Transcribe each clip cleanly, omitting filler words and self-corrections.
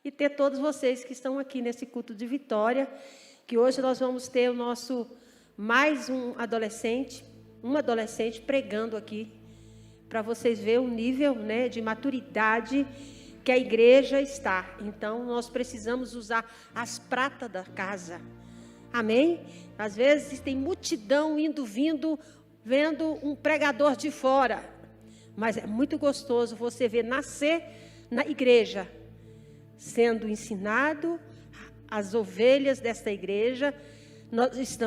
e ter todos vocês que estão aqui nesse culto de vitória, que hoje nós vamos ter o nosso mais um adolescente pregando aqui, para vocês verem o nível, né, de maturidade que a igreja está. Então, nós precisamos usar as pratas da casa. Amém? Às vezes tem multidão indo, vindo, vendo um pregador de fora. Mas é muito gostoso você ver nascer na igreja, sendo ensinado as ovelhas desta igreja.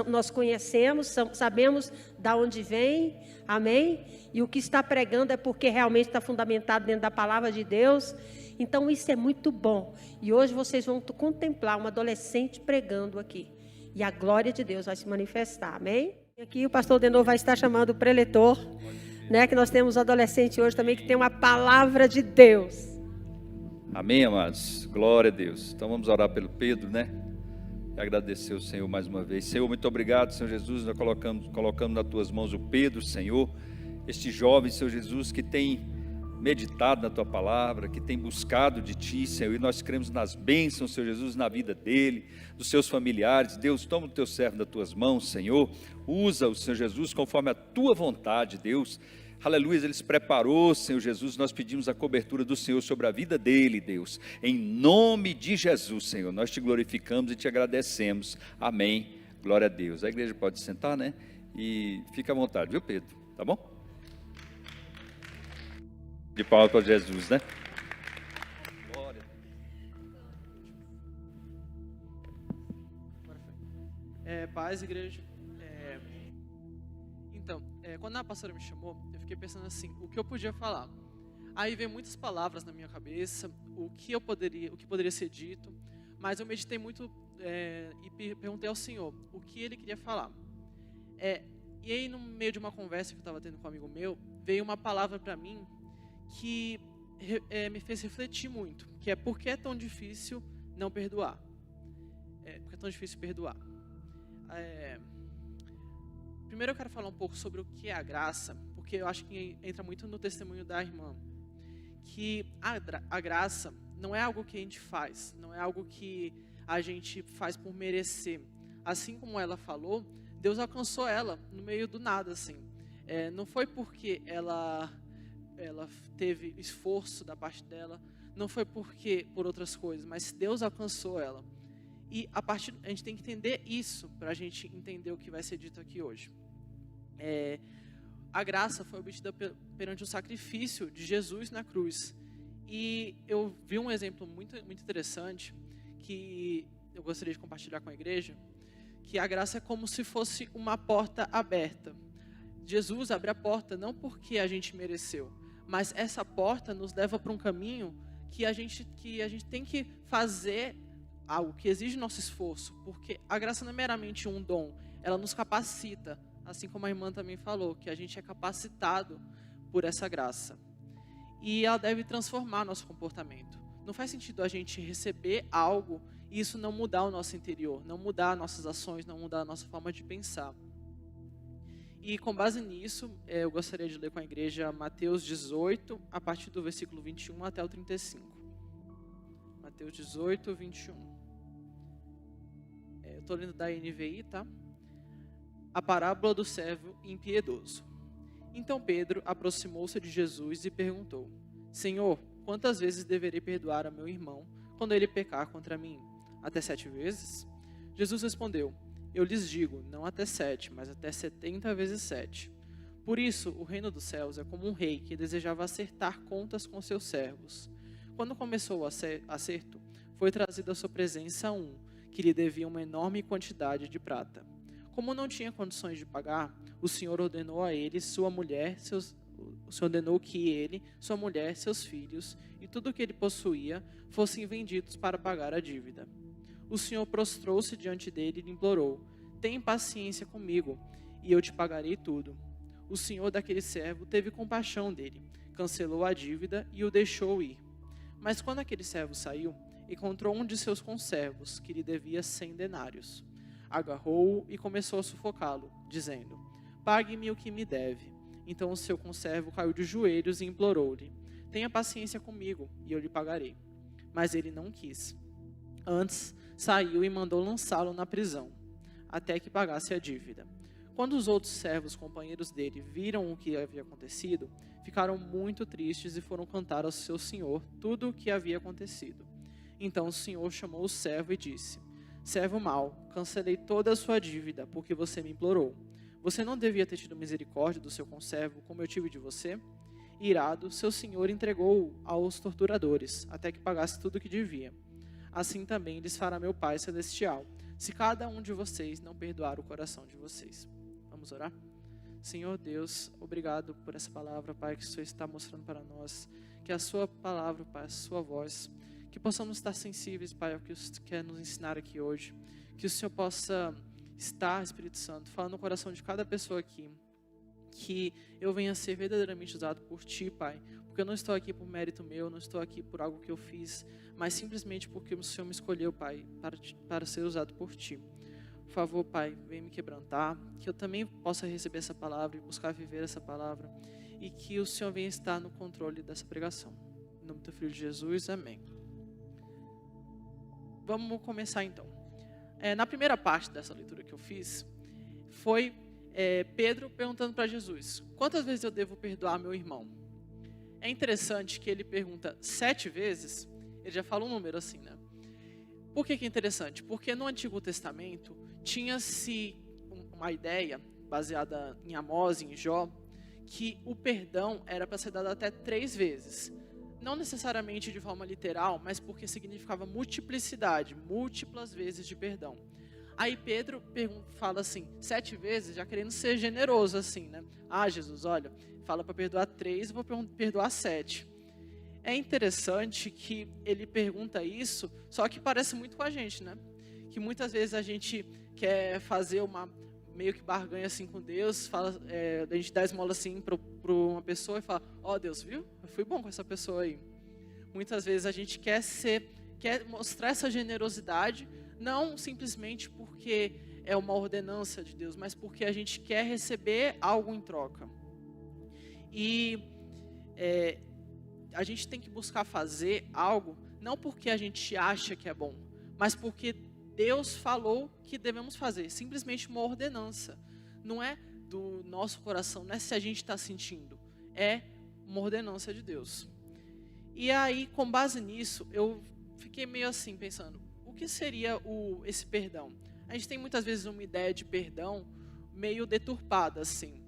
Nós conhecemos, sabemos de onde vem, amém? E o que está pregando é porque realmente está fundamentado dentro da palavra de Deus. Então isso é muito bom. E hoje vocês vão contemplar um adolescente pregando aqui. E a glória de Deus vai se manifestar, amém? E aqui o pastor Denor vai estar chamando o preletor, né? Que nós temos um adolescente hoje também que tem uma palavra de Deus. Amém, amados? Glória a Deus. Então vamos orar pelo Pedro, né? E agradecer ao Senhor mais uma vez. Senhor, muito obrigado, Senhor Jesus. Nós colocamos nas tuas mãos o Pedro, Senhor. Este jovem, Senhor Jesus, que tem meditado na tua palavra, que tem buscado de ti, Senhor. E nós cremos nas bênçãos, Senhor Jesus, na vida dele, dos seus familiares. Deus, toma o teu servo das tuas mãos, Senhor. Usa-o, Senhor Jesus, conforme a tua vontade, Deus. Aleluia, ele se preparou, Senhor Jesus, nós pedimos a cobertura do Senhor sobre a vida dele, Deus, em nome de Jesus, Senhor, nós te glorificamos e te agradecemos, amém, glória a Deus. A igreja pode sentar, né, e fica à vontade, viu, Pedro, tá bom? De palmas para Jesus, né? Glória. Paz, igreja. Então, quando a pastora me chamou, eu fiquei pensando assim, o que eu podia falar? Aí veio muitas palavras na minha cabeça, o que poderia ser dito, mas eu meditei muito e perguntei ao Senhor o que Ele queria falar. E aí, no meio de uma conversa que eu estava tendo com um amigo meu, veio uma palavra para mim que me fez refletir muito, que é por que é tão difícil não perdoar? Por que é tão difícil perdoar? Primeiro eu quero falar um pouco sobre o que é a graça, porque eu acho que entra muito no testemunho da irmã, que a graça não é algo que a gente faz, não é algo que a gente faz por merecer. Assim como ela falou, Deus alcançou ela no meio do nada, assim. Não foi porque ela teve esforço da parte dela, não foi por outras coisas, mas Deus alcançou ela. E a gente tem que entender isso para a gente entender o que vai ser dito aqui hoje. A graça foi obtida perante o sacrifício de Jesus na cruz. E eu vi um exemplo muito, muito interessante que eu gostaria de compartilhar com a igreja, que a graça é como se fosse uma porta aberta. Jesus abre a porta não porque a gente mereceu, mas essa porta nos leva para um caminho que a gente tem que fazer algo que exige nosso esforço, porque a graça não é meramente um dom, ela nos capacita, assim como a irmã também falou, que a gente é capacitado por essa graça. E ela deve transformar nosso comportamento. Não faz sentido a gente receber algo e isso não mudar o nosso interior, não mudar nossas ações, não mudar a nossa forma de pensar. E com base nisso, eu gostaria de ler com a igreja Mateus 18, a partir do versículo 21 até o 35. Mateus 18, 21. Eu estou lendo da NVI, tá? A parábola do servo impiedoso. Então Pedro aproximou-se de Jesus e perguntou: Senhor, quantas vezes deverei perdoar a meu irmão quando ele pecar contra mim? Até 7 vezes? Jesus respondeu: Eu lhes digo, não até 7, mas até 70 vezes 7. Por isso, o reino dos céus é como um rei que desejava acertar contas com seus servos. Quando começou o acerto, foi trazido à sua presença um, que lhe devia uma enorme quantidade de prata. Como não tinha condições de pagar, o Senhor ordenou a ele, sua mulher, sua mulher, seus filhos e tudo o que ele possuía fossem vendidos para pagar a dívida. O Senhor prostrou-se diante dele e lhe implorou: Tem paciência comigo, e eu te pagarei tudo. O senhor daquele servo teve compaixão dele, cancelou a dívida e o deixou ir. Mas quando aquele servo saiu, encontrou um de seus conservos, que lhe devia 100 denários. Agarrou-o e começou a sufocá-lo, dizendo: Pague-me o que me deve. Então o seu conservo caiu de joelhos e implorou-lhe: Tenha paciência comigo, e eu lhe pagarei. mas ele não quis. Antes, saiu e mandou lançá-lo na prisão, até que pagasse a dívida. Quando os outros servos, companheiros dele, viram o que havia acontecido, ficaram muito tristes e foram contar ao seu senhor tudo o que havia acontecido. Então o senhor chamou o servo e disse: servo mau, cancelei toda a sua dívida, porque você me implorou. Você não devia ter tido misericórdia do seu conservo, como eu tive de você? Irado, seu senhor entregou-o aos torturadores, até que pagasse tudo o que devia. Assim também lhes fará meu Pai Celestial, se cada um de vocês não perdoar o coração de vocês. Vamos orar? Senhor Deus, obrigado por essa palavra, Pai, que o Senhor está mostrando para nós. Que a sua palavra, Pai, a sua voz, que possamos estar sensíveis, Pai, ao que o Senhor quer nos ensinar aqui hoje. Que o Senhor possa estar, Espírito Santo, falando no coração de cada pessoa aqui. Que eu venha a ser verdadeiramente usado por Ti, Pai. Porque eu não estou aqui por mérito meu, não estou aqui por algo que eu fiz, mas simplesmente porque o Senhor me escolheu, Pai, para ser usado por Ti. Por favor, Pai, vem me quebrantar, que eu também possa receber essa palavra e buscar viver essa palavra, e que o Senhor venha estar no controle dessa pregação. Em nome do Teu Filho Jesus, amém. Vamos começar então. Na primeira parte dessa leitura que eu fiz, foi Pedro perguntando para Jesus: quantas vezes eu devo perdoar meu irmão? É interessante que ele pergunta 7 vezes, ele já fala um número assim, né? Por que é interessante? Porque no Antigo Testamento tinha-se uma ideia, baseada em Amós, em Jó, que o perdão era para ser dado até 3 vezes. Não necessariamente de forma literal, mas porque significava multiplicidade, múltiplas vezes de perdão. Aí Pedro fala assim, 7 vezes, já querendo ser generoso assim, né? Ah, Jesus, olha, fala para perdoar 3, eu vou perdoar 7. É interessante que ele pergunta isso, só que parece muito com a gente, né? Que muitas vezes a gente quer fazer uma meio que barganha assim com Deus, fala, a gente dá esmola assim para uma pessoa e fala: ó, Deus, viu? Eu fui bom com essa pessoa aí. Muitas vezes a gente quer mostrar essa generosidade, não simplesmente porque é uma ordenança de Deus, mas porque a gente quer receber algo em troca. E a gente tem que buscar fazer algo, não porque a gente acha que é bom, mas porque Deus falou que devemos fazer, simplesmente uma ordenança. Não é do nosso coração, não é se a gente está sentindo, é uma ordenança de Deus. E aí, com base nisso, eu fiquei meio assim, pensando, o que seria esse perdão? A gente tem muitas vezes uma ideia de perdão meio deturpada, assim.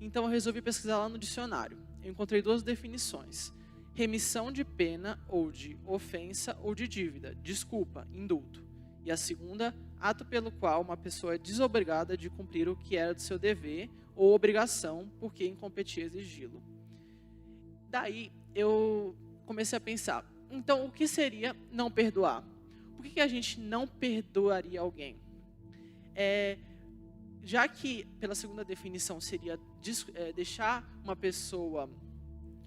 Então eu resolvi pesquisar lá no dicionário. Eu encontrei 2 definições: remissão de pena ou de ofensa ou de dívida, desculpa, indulto. E a segunda, ato pelo qual uma pessoa é desobrigada de cumprir o que era do seu dever ou obrigação, porque incompetia exigi-lo. Daí eu comecei a pensar, então o que seria não perdoar? Por que a gente não perdoaria alguém? Já que pela segunda definição seria deixar uma pessoa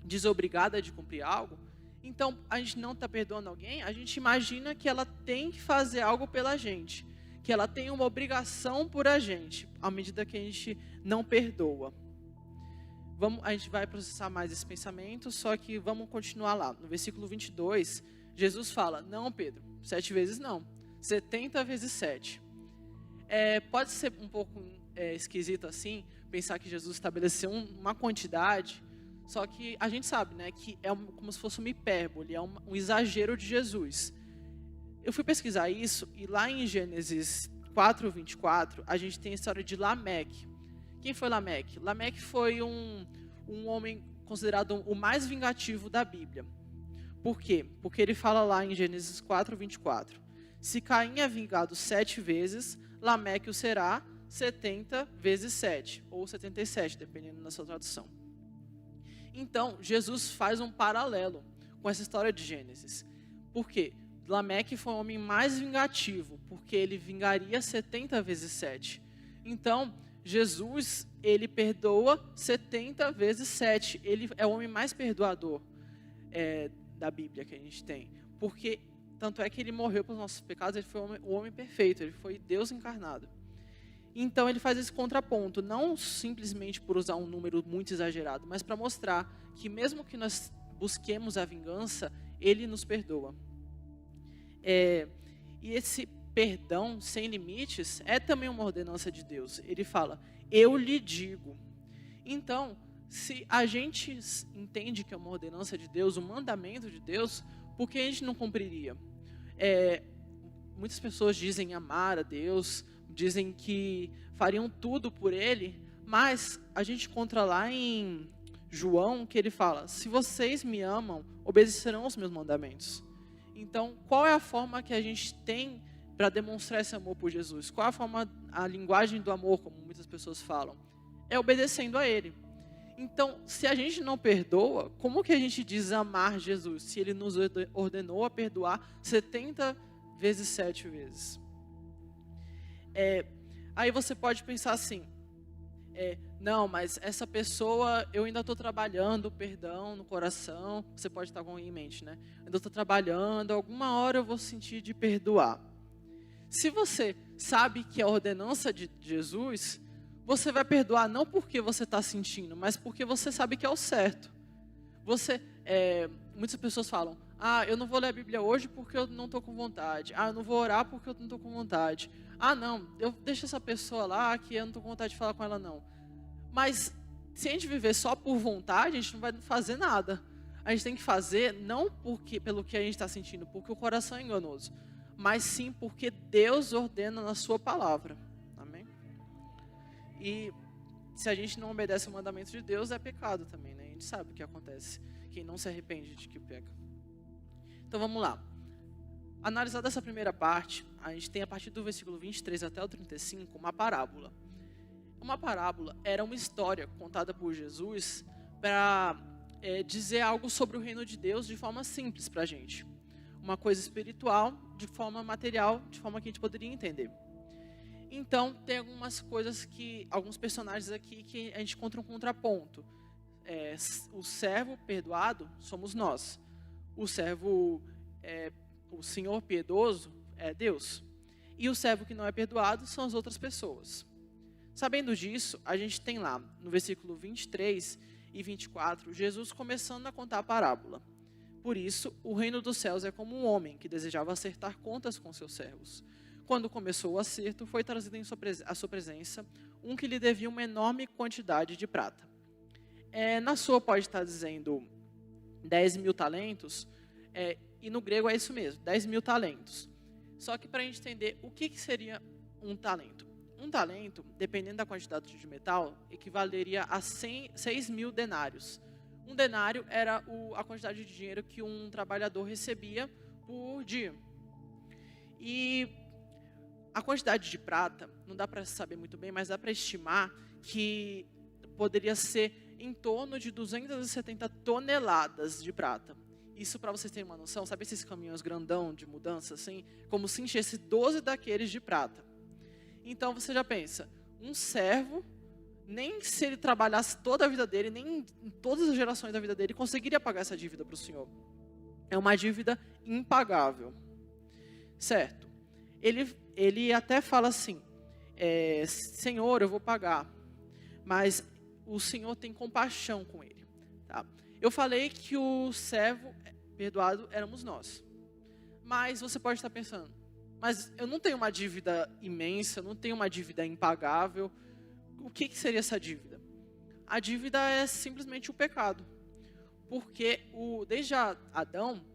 desobrigada de cumprir algo, então a gente não está perdoando alguém, a gente imagina que ela tem que fazer algo pela gente, que ela tem uma obrigação por a gente, à medida que a gente não perdoa. A gente vai processar mais esse pensamento, só que vamos continuar lá. No versículo 22, Jesus fala: não, Pedro, 7 vezes não, 70 vezes 7. Pode ser um pouco esquisito assim, pensar que Jesus estabeleceu uma quantidade, só que a gente sabe, né, que é como se fosse uma hipérbole, é um exagero de Jesus. Eu fui pesquisar isso, e lá em Gênesis 4:24, a gente tem a história de Lameque. Quem foi Lameque? Lameque foi um homem considerado o mais vingativo da Bíblia. Por quê? Porque ele fala lá em Gênesis 4:24, se Caim é vingado 7 vezes, Lameque o será 70 vezes 7, ou 77, dependendo da sua tradução. Então, Jesus faz um paralelo com essa história de Gênesis. Por quê? Lameque foi o homem mais vingativo, porque ele vingaria 70 vezes 7. Então, Jesus, ele perdoa 70 vezes 7. Ele é o homem mais perdoador da Bíblia que a gente tem. Porque, tanto é que ele morreu pelos nossos pecados, ele foi o homem perfeito, ele foi Deus encarnado. Então ele faz esse contraponto, não simplesmente por usar um número muito exagerado, mas para mostrar que mesmo que nós busquemos a vingança, ele nos perdoa. E esse perdão sem limites é também uma ordenança de Deus. Ele fala, eu lhe digo. Então, se a gente entende que é uma ordenança de Deus, um mandamento de Deus, por que a gente não cumpriria? Muitas pessoas dizem amar a Deus, dizem que fariam tudo por Ele, mas a gente encontra lá em João que ele fala, se vocês me amam, obedecerão os meus mandamentos. Então, qual é a forma que a gente tem para demonstrar esse amor por Jesus? Qual é a linguagem do amor, como muitas pessoas falam? É obedecendo a Ele. Então, se a gente não perdoa, como que a gente diz amar Jesus? Se Ele nos ordenou a perdoar 70 vezes 7 vezes. Aí você pode pensar assim, não, mas essa pessoa, eu ainda estou trabalhando perdão no coração. Você pode estar com em mente, né? Ainda estou trabalhando, alguma hora eu vou sentir de perdoar. Se você sabe que é a ordenança de Jesus, você vai perdoar não porque você está sentindo, mas porque você sabe que é o certo. Muitas pessoas falam, eu não vou ler a Bíblia hoje porque eu não estou com vontade. Eu não vou orar porque eu não estou com vontade. Não, eu deixo essa pessoa lá que eu não estou com vontade de falar com ela não. Mas se a gente viver só por vontade, a gente não vai fazer nada. A gente tem que fazer não pelo que a gente está sentindo, porque o coração é enganoso, mas sim porque Deus ordena na sua palavra. Amém? E se a gente não obedece o mandamento de Deus, é pecado também, né? A gente sabe o que acontece. Quem não se arrepende de que peca. Então vamos lá. Analisada essa primeira parte, a gente tem a partir do versículo 23 até o 35 uma parábola. Uma parábola era uma história contada por Jesus para dizer algo sobre o reino de Deus de forma simples para a gente. Uma coisa espiritual, de forma material, de forma que a gente poderia entender. Então, tem algumas coisas alguns personagens aqui que a gente encontra um contraponto. O servo perdoado somos nós. O Senhor piedoso é Deus. E o servo que não é perdoado são as outras pessoas. Sabendo disso, a gente tem lá, no versículo 23 e 24, Jesus começando a contar a parábola. Por isso, o reino dos céus é como um homem que desejava acertar contas com seus servos. Quando começou o acerto, foi trazido à sua presença um que lhe devia uma enorme quantidade de prata. Na sua pode estar dizendo 10.000 talentos, e no grego é isso mesmo, 10.000 talentos. Só que para a gente entender o que seria um talento. Um talento, dependendo da quantidade de metal, equivaleria a 6.000 denários. Um denário era a quantidade de dinheiro que um trabalhador recebia por dia. E a quantidade de prata, não dá para saber muito bem, mas dá para estimar que poderia ser em torno de 270 toneladas de prata. Isso, para vocês terem uma noção, sabe esses caminhões grandão de mudança, assim? Como se enchesse 12 daqueles de prata. Então, você já pensa, um servo, nem se ele trabalhasse toda a vida dele, nem em todas as gerações da vida dele, conseguiria pagar essa dívida para o Senhor. É uma dívida impagável. Certo? Ele até fala assim, Senhor, eu vou pagar. Mas o Senhor tem compaixão com ele. Tá? Eu falei que o servo perdoado éramos nós. Mas você pode estar pensando, mas eu não tenho uma dívida imensa, eu não tenho uma dívida impagável. O que seria essa dívida? A dívida é simplesmente o pecado. Porque desde Adão,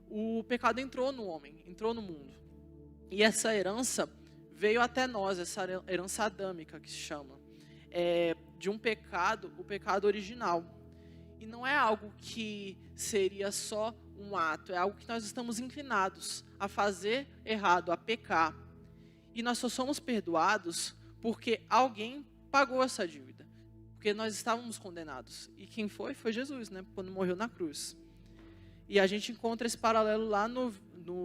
o pecado entrou no homem, entrou no mundo. E essa herança veio até nós, essa herança adâmica que se chama. De um pecado, o pecado original. E não é algo que seria só um ato, é algo que nós estamos inclinados a fazer errado, a pecar. E nós só somos perdoados porque alguém pagou essa dívida. Porque nós estávamos condenados. E quem foi? Foi Jesus, né? Quando morreu na cruz. E a gente encontra esse paralelo lá no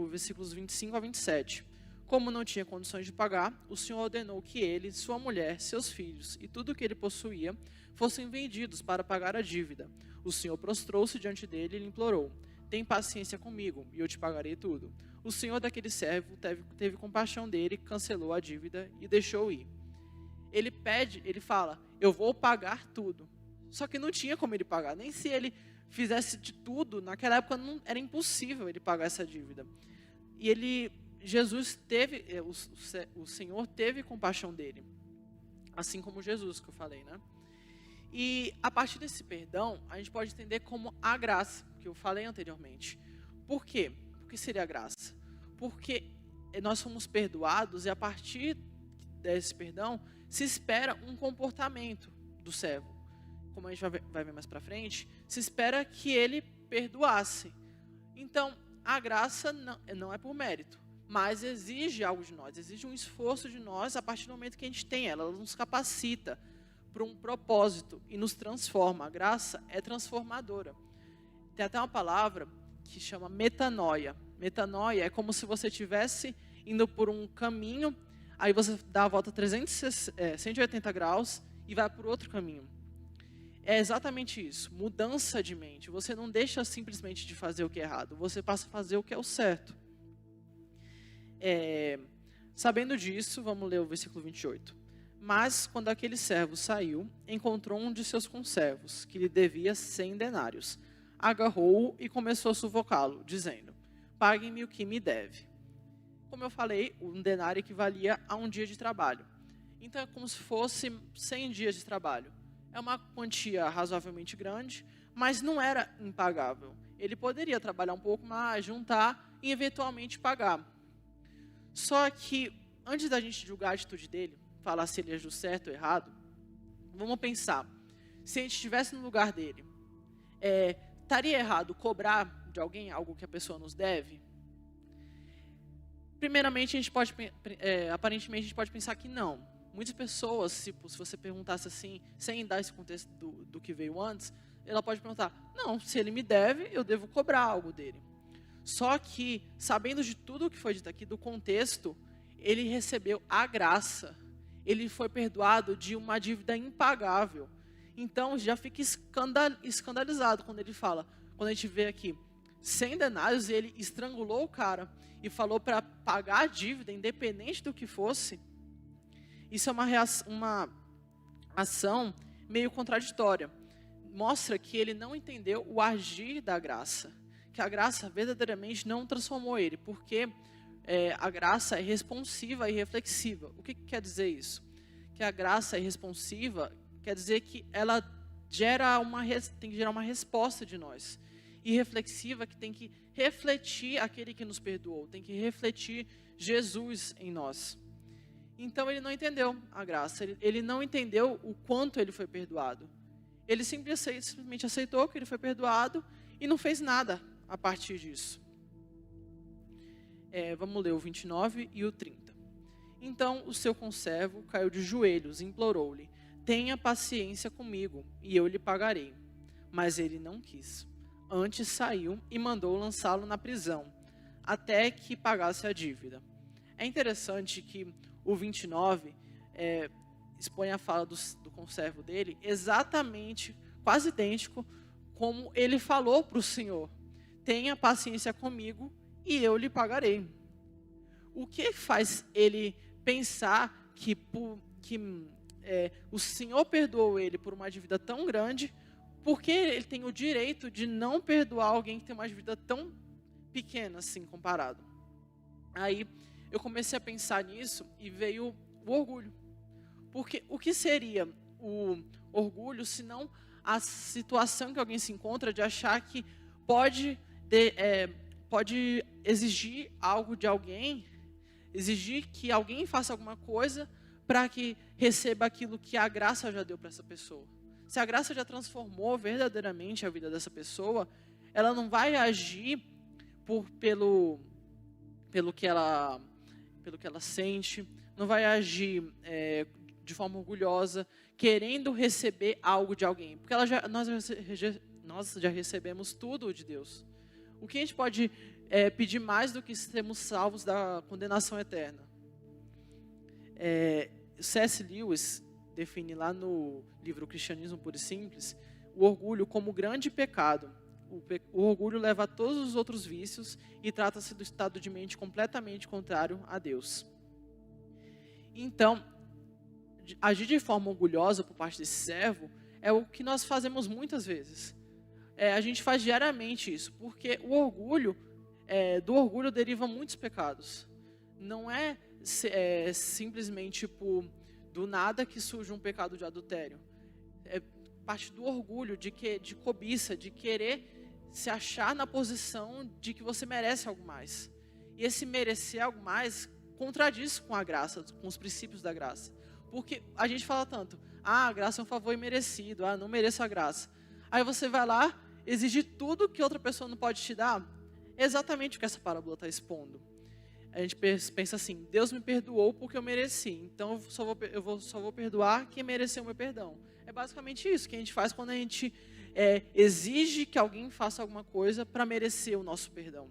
versículos 25 a 27. Como não tinha condições de pagar, o Senhor ordenou que ele, sua mulher, seus filhos e tudo o que ele possuía fossem vendidos para pagar a dívida. O Senhor prostrou-se diante dele e lhe implorou: tem paciência comigo e eu te pagarei tudo. O Senhor daquele servo teve compaixão dele, cancelou a dívida e deixou ir. Ele fala, eu vou pagar tudo. Só que não tinha como ele pagar, nem se ele fizesse de tudo, naquela época era impossível ele pagar essa dívida. E Jesus teve, o Senhor teve compaixão dele, assim como Jesus, que eu falei, né? E a partir desse perdão, a gente pode entender como a graça, que eu falei anteriormente. Por quê? Por que seria a graça? Porque nós fomos perdoados e a partir desse perdão se espera um comportamento do servo. Como a gente vai ver mais para frente, se espera que ele perdoasse. Então, a graça não é por mérito, mas exige algo de nós, exige um esforço de nós a partir do momento que a gente tem ela. Ela nos capacita para um propósito e nos transforma. A graça é transformadora. Tem até uma palavra que chama metanoia. Metanoia é como se você estivesse indo por um caminho, aí você dá a volta 180 graus e vai por outro caminho. É exatamente isso, mudança de mente. Você não deixa simplesmente de fazer o que é errado, você passa a fazer o que é o certo. Sabendo disso, vamos ler o versículo 28. Mas, quando aquele servo saiu, encontrou um de seus conservos, que lhe devia 100 denários. Agarrou-o e começou a sufocá-lo, dizendo: pague-me o que me deve. Como eu falei, um denário equivalia a um dia de trabalho. Então, é como se fosse 100 dias de trabalho. É uma quantia razoavelmente grande, mas não era impagável. Ele poderia trabalhar um pouco mais, juntar e eventualmente pagar. Só que, antes da gente julgar a atitude dele, falar se ele agiu certo ou errado, vamos pensar, se a gente estivesse no lugar dele, estaria errado cobrar de alguém algo que a pessoa nos deve? Primeiramente, aparentemente a gente pode pensar que não. Muitas pessoas, se você perguntasse assim, sem dar esse contexto do que veio antes, ela pode perguntar: não, se ele me deve, eu devo cobrar algo dele. Só que, sabendo de tudo o que foi dito aqui, do contexto, ele recebeu a graça. Ele foi perdoado de uma dívida impagável. Então, já fica escandalizado quando ele fala, quando a gente vê aqui, 100 denários, ele estrangulou o cara e falou para pagar a dívida, independente do que fosse. Isso é uma ação meio contraditória. Mostra que ele não entendeu o agir da graça. Que a graça verdadeiramente não transformou ele, porque a graça é responsiva e reflexiva. O que quer dizer isso? Que a graça é responsiva quer dizer que ela tem que gerar uma resposta de nós. E reflexiva, que tem que refletir aquele que nos perdoou, tem que refletir Jesus em nós. Então ele não entendeu a graça, ele não entendeu o quanto ele foi perdoado. Ele simplesmente aceitou que ele foi perdoado e não fez nada a partir disso. Vamos ler o 29 e o 30. Então o seu conservo caiu de joelhos e implorou-lhe: tenha paciência comigo e eu lhe pagarei. Mas ele não quis. Antes saiu e mandou lançá-lo na prisão, até que pagasse a dívida. É interessante que o 29 expõe a fala do conservo dele exatamente, quase idêntico, como ele falou para o Senhor: tenha paciência comigo e eu lhe pagarei. O que faz ele pensar que o Senhor perdoou ele por uma dívida tão grande, porque ele tem o direito de não perdoar alguém que tem uma dívida tão pequena assim comparado? Aí eu comecei a pensar nisso e veio o orgulho. Porque o que seria o orgulho, se não a situação que alguém se encontra de achar que pode exigir algo de alguém, exigir que alguém faça alguma coisa para que receba aquilo que a graça já deu para essa pessoa. Se a graça já transformou verdadeiramente a vida dessa pessoa, ela não vai agir pelo que ela sente, não vai agir de forma orgulhosa, querendo receber algo de alguém, porque nós já recebemos tudo de Deus. O que a gente pode pedir mais do que sermos salvos da condenação eterna? C.S. Lewis define lá no livro Cristianismo Puro e Simples o orgulho como grande pecado. O orgulho leva a todos os outros vícios e trata-se do estado de mente completamente contrário a Deus. Então, agir de forma orgulhosa por parte desse servo é o que nós fazemos muitas vezes. A gente faz diariamente isso, porque o orgulho do orgulho derivam muitos pecados. Não é simplesmente, tipo, do nada que surge um pecado de adultério. É parte do orgulho, de cobiça, de querer se achar na posição de que você merece algo mais. E esse merecer algo mais contradiz com a graça, com os princípios da graça. Porque a gente fala tanto, a graça é um favor imerecido, não mereço a graça. Aí você vai lá, exige tudo que outra pessoa não pode te dar. É exatamente o que essa parábola está expondo. A gente pensa assim, Deus me perdoou porque eu mereci, então eu só vou perdoar quem mereceu o meu perdão. É basicamente isso que a gente faz quando a gente exige que alguém faça alguma coisa para merecer o nosso perdão.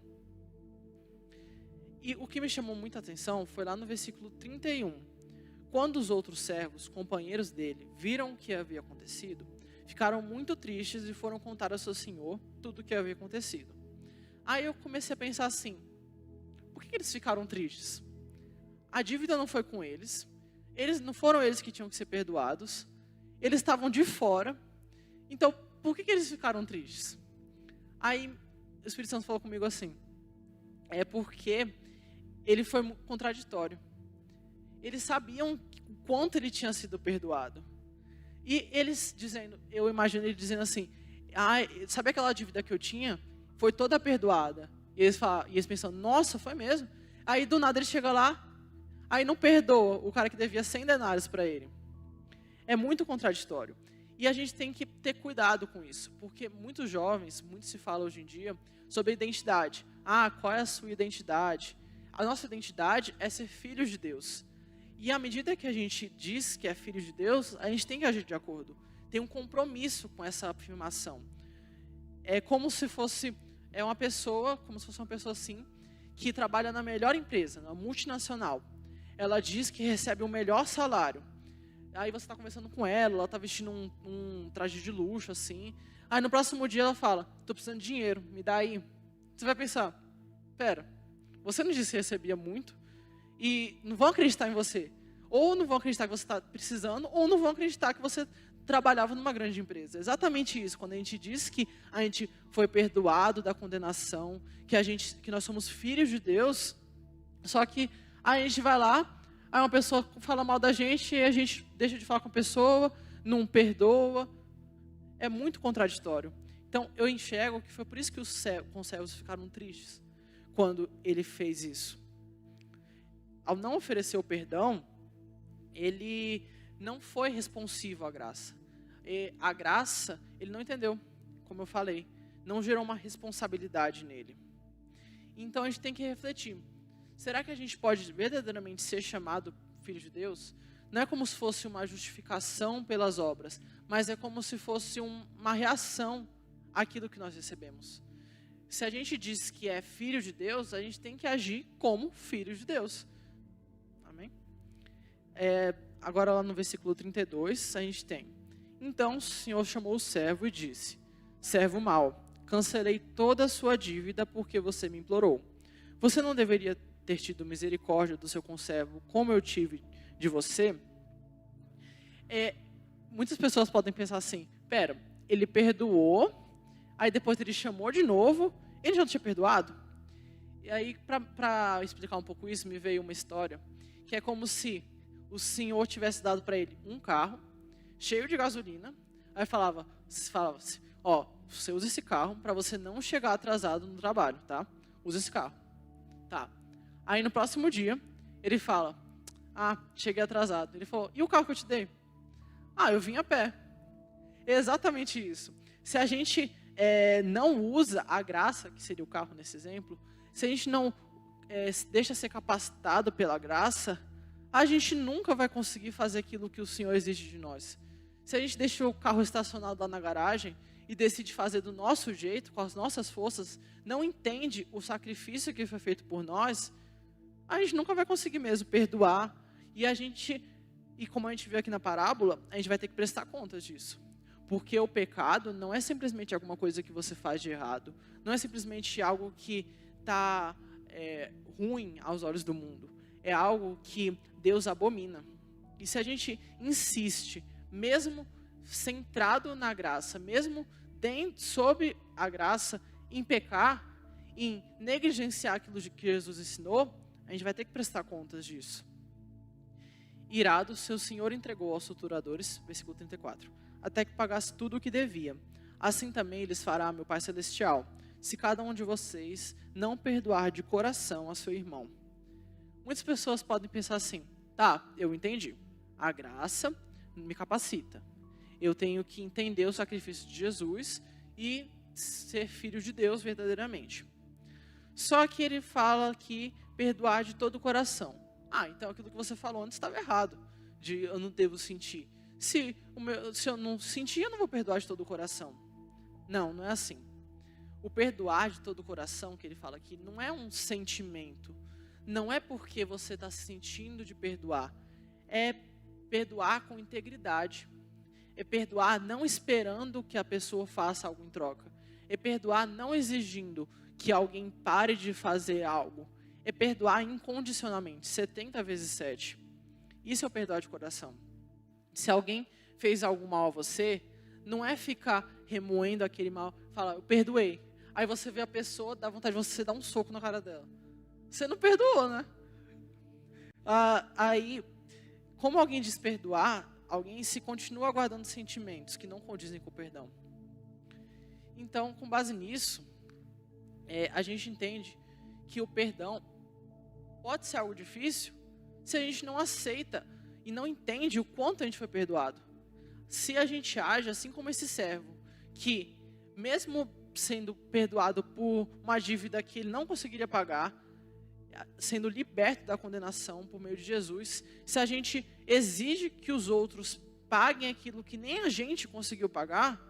E o que me chamou muita atenção foi lá no versículo 31. Quando os outros servos, companheiros dele, viram o que havia acontecido, ficaram muito tristes e foram contar ao seu senhor tudo o que havia acontecido. Aí eu comecei a pensar assim, por que eles ficaram tristes? A dívida não foi com eles não foram eles que tinham que ser perdoados, eles estavam de fora, então por que eles ficaram tristes? Aí o Espírito Santo falou comigo assim, é porque ele foi contraditório. Eles sabiam o quanto ele tinha sido perdoado. E eles dizendo, eu imagino ele dizendo assim, sabe aquela dívida que eu tinha? Foi toda perdoada. E eles pensam, nossa, foi mesmo? Aí do nada ele chega lá, aí não perdoa o cara que devia 100 denários para ele. É muito contraditório. E a gente tem que ter cuidado com isso, porque muitos jovens, muito se fala hoje em dia sobre identidade. Qual é a sua identidade? A nossa identidade é ser filhos de Deus. E à medida que a gente diz que é filho de Deus, a gente tem que agir de acordo. Tem um compromisso com essa afirmação. É como se fosse uma pessoa assim, que trabalha na melhor empresa, na multinacional. Ela diz que recebe o melhor salário. Aí você está conversando com ela está vestindo um traje de luxo, assim. Aí no próximo dia ela fala, estou precisando de dinheiro, me dá aí. Você vai pensar, pera, você não disse que recebia muito? E não vão acreditar em você. Ou não vão acreditar que você está precisando, ou não vão acreditar que você trabalhava numa grande empresa. Exatamente isso. Quando a gente diz que a gente foi perdoado da condenação, que nós somos filhos de Deus, só que a gente vai lá, aí uma pessoa fala mal da gente, e a gente deixa de falar com a pessoa, não perdoa. É muito contraditório. Então, eu enxergo que foi por isso que os servos ficaram tristes, quando ele fez isso. Ao não oferecer o perdão, ele não foi responsivo à graça. E a graça, ele não entendeu, como eu falei, não gerou uma responsabilidade nele. Então a gente tem que refletir. Será que a gente pode verdadeiramente ser chamado filho de Deus? Não é como se fosse uma justificação pelas obras, mas é como se fosse uma reação àquilo que nós recebemos. Se a gente diz que é filho de Deus, a gente tem que agir como filho de Deus. Amém? Agora lá no versículo 32, a gente tem: então o Senhor chamou o servo e disse: servo mau, cancelei toda a sua dívida porque você me implorou. Você não deveria ter tido misericórdia do seu conservo como eu tive de você? Muitas pessoas podem pensar assim: pera, ele perdoou, aí depois ele chamou de novo, ele já não tinha perdoado? E aí, para explicar um pouco isso, me veio uma história, que é como se o Senhor tivesse dado para ele um carro, cheio de gasolina, aí falava-se, ó, você usa esse carro para você não chegar atrasado no trabalho, tá? Usa esse carro. Tá. Aí no próximo dia, ele fala: cheguei atrasado. Ele falou: e o carro que eu te dei? Eu vim a pé. É exatamente isso. Se a gente não usa a graça, que seria o carro nesse exemplo, se a gente não deixa ser capacitado pela graça, a gente nunca vai conseguir fazer aquilo que o Senhor exige de nós. Se a gente deixa o carro estacionado lá na garagem e decide fazer do nosso jeito, com as nossas forças, não entende o sacrifício que foi feito por nós, a gente nunca vai conseguir mesmo perdoar. E como a gente viu aqui na parábola, a gente vai ter que prestar contas disso. Porque o pecado não é simplesmente alguma coisa que você faz de errado. Não é simplesmente algo que está ruim aos olhos do mundo. É algo que Deus abomina. E se a gente insiste, mesmo centrado na graça, mesmo sob a graça, em pecar, em negligenciar aquilo que Jesus ensinou, a gente vai ter que prestar contas disso. Irado, seu senhor entregou aos torturadores, versículo 34, até que pagasse tudo o que devia. Assim também lhes fará meu Pai Celestial, se cada um de vocês não perdoar de coração a seu irmão. Muitas pessoas podem pensar assim, tá, eu entendi, a graça me capacita. Eu tenho que entender o sacrifício de Jesus e ser filho de Deus verdadeiramente. Só que ele fala que perdoar de todo o coração. Então aquilo que você falou antes estava errado, de eu não devo sentir. Se eu não sentir, eu não vou perdoar de todo o coração. Não é assim. O perdoar de todo o coração, que ele fala aqui, não é um sentimento. Não é porque você está se sentindo de perdoar. É perdoar com integridade. É perdoar não esperando que a pessoa faça algo em troca. É perdoar não exigindo que alguém pare de fazer algo. É perdoar incondicionalmente, 70 vezes 7. Isso é o perdoar de coração. Se alguém fez algo mal a você, não é ficar remoendo aquele mal, falar, eu perdoei. Aí você vê a pessoa, dá vontade de você dar um soco na cara dela. Você não perdoou, né? Aí, como alguém diz perdoar, alguém se continua guardando sentimentos que não condizem com o perdão. Então, com base nisso, a gente entende que o perdão pode ser algo difícil se a gente não aceita e não entende o quanto a gente foi perdoado. Se a gente age assim como esse servo, que mesmo sendo perdoado por uma dívida que ele não conseguiria pagar, sendo liberto da condenação por meio de Jesus, se a gente exige que os outros paguem aquilo que nem a gente conseguiu pagar,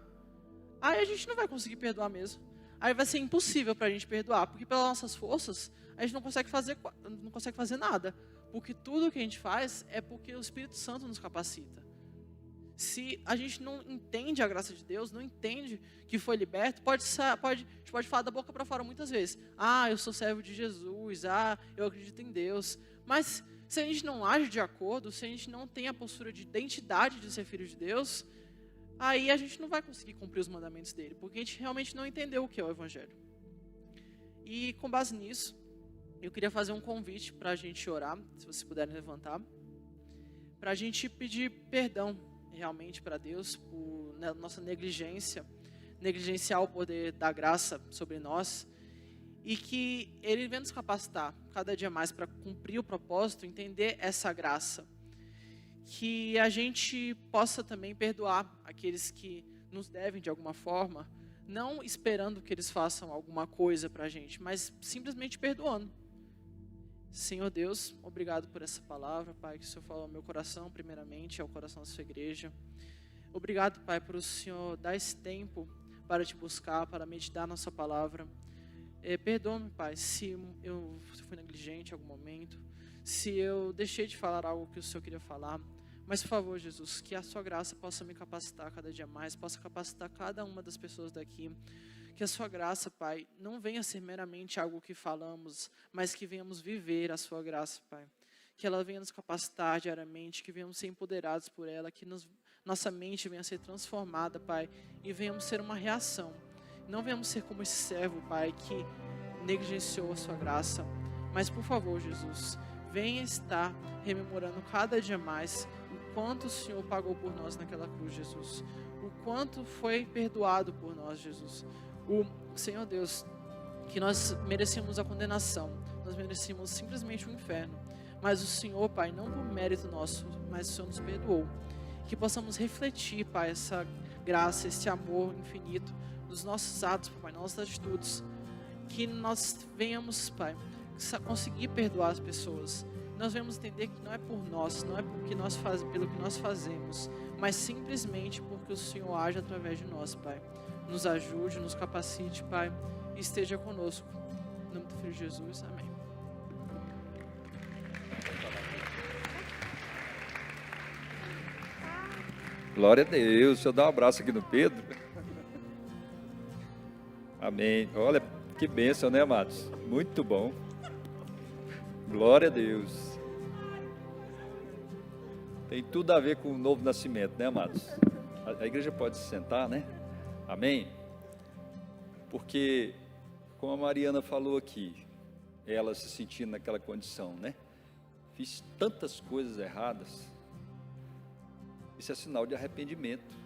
aí a gente não vai conseguir perdoar mesmo. Aí vai ser impossível para a gente perdoar, porque pelas nossas forças a gente não consegue fazer nada, porque tudo que a gente faz é porque o Espírito Santo nos capacita. Se a gente não entende a graça de Deus, não entende que foi liberto, a gente pode falar da boca para fora muitas vezes. Eu sou servo de Jesus, eu acredito em Deus. Mas se a gente não age de acordo, se a gente não tem a postura de identidade de ser filho de Deus, aí a gente não vai conseguir cumprir os mandamentos dele, porque a gente realmente não entendeu o que é o Evangelho. E com base nisso, eu queria fazer um convite para a gente orar, se vocês puderem levantar, para a gente pedir perdão realmente para Deus por nossa negligenciar o poder da graça sobre nós, e que Ele venha nos capacitar cada dia mais para cumprir o propósito, entender essa graça, que a gente possa também perdoar aqueles que nos devem de alguma forma, não esperando que eles façam alguma coisa para a gente, mas simplesmente perdoando. Senhor Deus, obrigado por essa palavra, Pai, que o Senhor falou ao meu coração, primeiramente, ao coração da sua igreja. Obrigado, Pai, por o Senhor dar esse tempo para te buscar, para meditar na sua palavra. Perdoa-me, Pai, se eu fui negligente em algum momento, se eu deixei de falar algo que o Senhor queria falar. Mas, por favor, Jesus, que a sua graça possa me capacitar cada dia mais, possa capacitar cada uma das pessoas daqui. Que a sua graça, Pai, não venha ser meramente algo que falamos, mas que venhamos viver a sua graça, Pai. Que ela venha nos capacitar diariamente, que venhamos ser empoderados por ela, que nossa mente venha ser transformada, Pai, e venhamos ser uma reação. Não venhamos ser como esse servo, Pai, que negligenciou a sua graça. Mas, por favor, Jesus, venha estar rememorando cada dia mais o quanto o Senhor pagou por nós naquela cruz, Jesus. O quanto foi perdoado por nós, Jesus. Senhor Deus, que nós merecíamos a condenação, nós merecíamos simplesmente o inferno, mas o Senhor, Pai, não por mérito nosso, mas o Senhor nos perdoou. Que possamos refletir, Pai, essa graça, esse amor infinito nos nossos atos, Pai, nas nossas atitudes, que nós venhamos, Pai, conseguir perdoar as pessoas. Nós venhamos entender que não é por nós, não é pelo que nós fazemos, mas simplesmente porque o Senhor age através de nós, Pai. Nos ajude, nos capacite, Pai, e esteja conosco. Em nome do Filho de Jesus, amém. Glória a Deus. Deixa eu dar um abraço aqui no Pedro. Amém. Olha, que bênção, né, amados? Muito bom. Glória a Deus. Tem tudo a ver com o novo nascimento, né, amados? A igreja pode se sentar, né? Amém? Porque como a Mariana falou aqui, ela se sentindo naquela condição, né? Fiz tantas coisas erradas. Isso é sinal de arrependimento,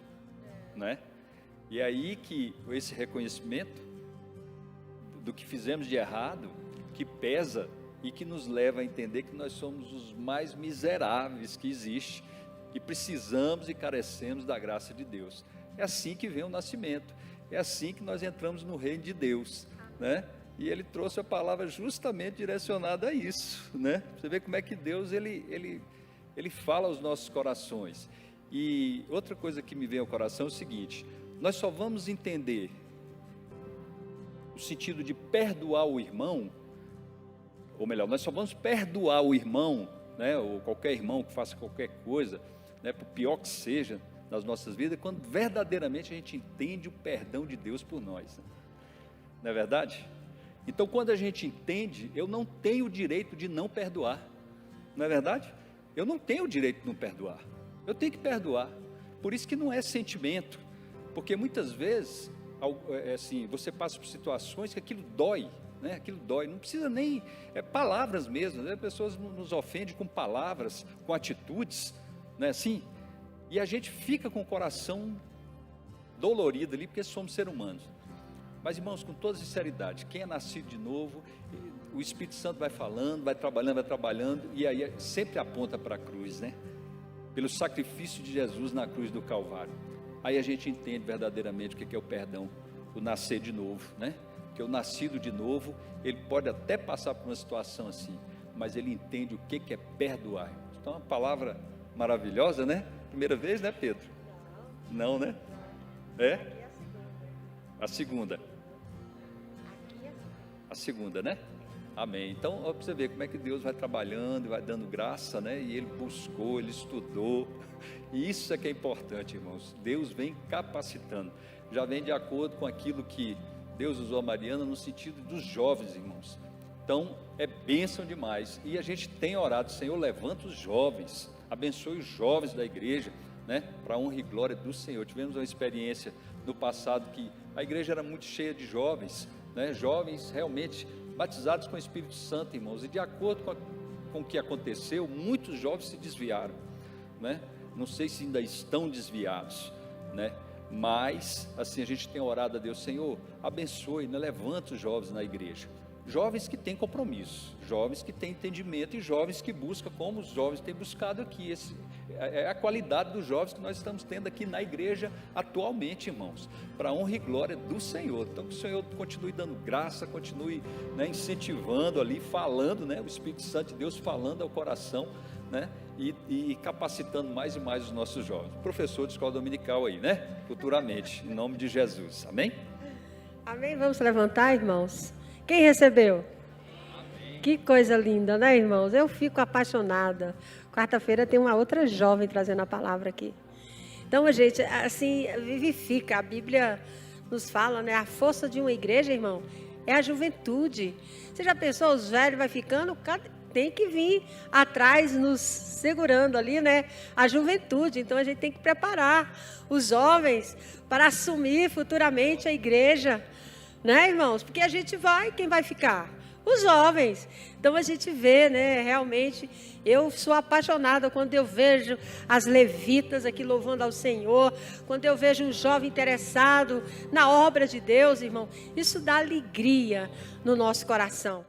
né? E é aí que esse reconhecimento do que fizemos de errado, que pesa e que nos leva a entender que nós somos os mais miseráveis que existe, que precisamos e carecemos da graça de Deus. É assim que vem o nascimento, é assim que nós entramos no reino de Deus, né? E ele trouxe a palavra justamente direcionada a isso, né? Você vê como é que Deus, ele fala aos nossos corações. E outra coisa que me vem ao coração é o seguinte: nós só vamos entender o sentido de perdoar o irmão, ou melhor, nós só vamos perdoar o irmão, né, ou qualquer irmão que faça qualquer coisa, né, por pior que seja nas nossas vidas, quando verdadeiramente a gente entende o perdão de Deus por nós, né? Não é verdade? Então, quando a gente entende, eu não tenho o direito de não perdoar, não é verdade? Eu não tenho o direito de não perdoar, eu tenho que perdoar. Por isso que não é sentimento, porque muitas vezes, assim, você passa por situações que aquilo dói, né? Aquilo dói, não precisa nem, palavras mesmo, né? Pessoas nos ofendem com palavras, com atitudes, né? Assim, e a gente fica com o coração dolorido ali, porque somos seres humanos. Mas, irmãos, com toda sinceridade, quem é nascido de novo, o Espírito Santo vai falando, vai trabalhando, e aí sempre aponta para a cruz, né? Pelo sacrifício de Jesus na cruz do Calvário. Aí a gente entende verdadeiramente o que é o perdão, o nascer de novo, né? Que o nascido de novo, ele pode até passar por uma situação assim, mas ele entende o que é perdoar. Então, é uma palavra maravilhosa, né? Primeira vez, né, Pedro? Não, né? É? A segunda. A segunda, né? Amém. Então, ó, para você ver como é que Deus vai trabalhando, vai dando graça, né? E ele buscou, ele estudou. E isso é que é importante, irmãos. Deus vem capacitando. Já vem de acordo com aquilo que Deus usou a Mariana no sentido dos jovens, irmãos. Então, é bênção demais. E a gente tem orado: Senhor, levanta os jovens, abençoe os jovens da igreja, né? Para a honra e glória do Senhor. Tivemos uma experiência no passado que a igreja era muito cheia de jovens, né? Jovens realmente batizados com o Espírito Santo, irmãos. E de acordo com o que aconteceu, muitos jovens se desviaram, né? Não sei se ainda estão desviados, né? Mas, assim, a gente tem orado a Deus: Senhor, abençoe, né? Levanta os jovens na igreja. Jovens que têm compromisso, jovens que têm entendimento e jovens que buscam, como os jovens têm buscado aqui. É a qualidade dos jovens que nós estamos tendo aqui na igreja atualmente, irmãos, para a honra e glória do Senhor. Então, que o Senhor continue dando graça, continue, né, incentivando ali, falando, né, o Espírito Santo de Deus falando ao coração, né, e capacitando mais e mais os nossos jovens. Professor de escola dominical aí, né, futuramente, em nome de Jesus, amém? Amém, vamos levantar, irmãos. Quem recebeu? Amém. Que coisa linda, né, irmãos? Eu fico apaixonada. Quarta-feira tem uma outra jovem trazendo a palavra aqui. Então, gente, assim, vivifica. A Bíblia nos fala, né? A força de uma igreja, irmão, é a juventude. Você já pensou, os velhos vai ficando? Tem que vir atrás, nos segurando ali, né? A juventude. Então, a gente tem que preparar os jovens para assumir futuramente a igreja. Né, irmãos? Porque a gente quem vai ficar? Os jovens. Então a gente vê, né, realmente, eu sou apaixonada quando eu vejo as levitas aqui louvando ao Senhor, quando eu vejo um jovem interessado na obra de Deus, irmão. Isso dá alegria no nosso coração.